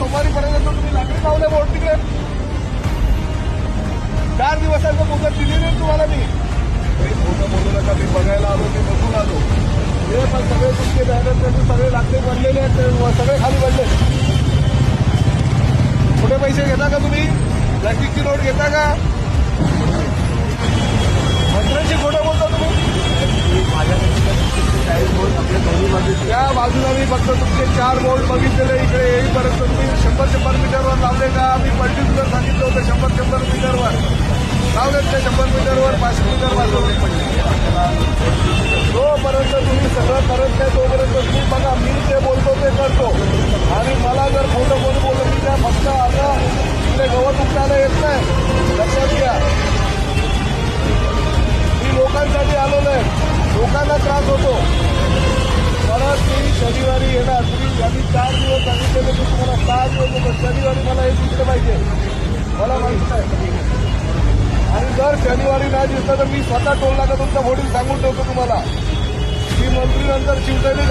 सोमवारीपर्यंत तुम्ही लाकडी लावले बोर्ड तिकडे 4 दिवसांचं मुदत दिली नाही तुम्हाला मी खोटं बोलू नका. मी बघायला आलो मी बघून आलो हे पण सगळे तुमचे बॅनर सगळे लाकडे पडलेले आहेत ते सगळे खाली पडले. कुठे पैसे घेता का तुम्ही? प्लॅस्टिकची नोट घेता का? मंत्र्यांशी खोटं बोलता तुम्ही? त्या बाजूला मी फक्त तुमचे 4 बोर्ड बघितलेले इकडे येईपर्यंत तुम्ही 100 मीटरवर लावले का? मी पर्टिक्युलर सांगितलं होतं 100 मीटरवर लावलेत ते 100 मीटरवर 500 मीटर वाजवले. जोपर्यंत तुम्ही सगळं करत नाही तोपर्यंत तुम्ही बघा मी जे बोलतो ते करतो. आणि मला जर खोटं कोणी बोललं की त्या फक्त आता इकडे गवत उपटायला येत नाही लक्षात घ्या. मी लोकांसाठी आलेलो आहे. लोकांना त्रास होतो. परत मी शनिवारी येणार. तुम्ही आधी 4 दिवस सांगितलेले मी तुम्हाला 6 दिवस होतो. शनिवारी मला हे दिसलं पाहिजे मला माहिती नाही. आणि जर शनिवारी नाही दिसलं तर मी स्वतः टोल नाका तुमचा व्होटिंग सांगून ठेवतो तुम्हाला. मी मंत्री नंतर शिवसैनिक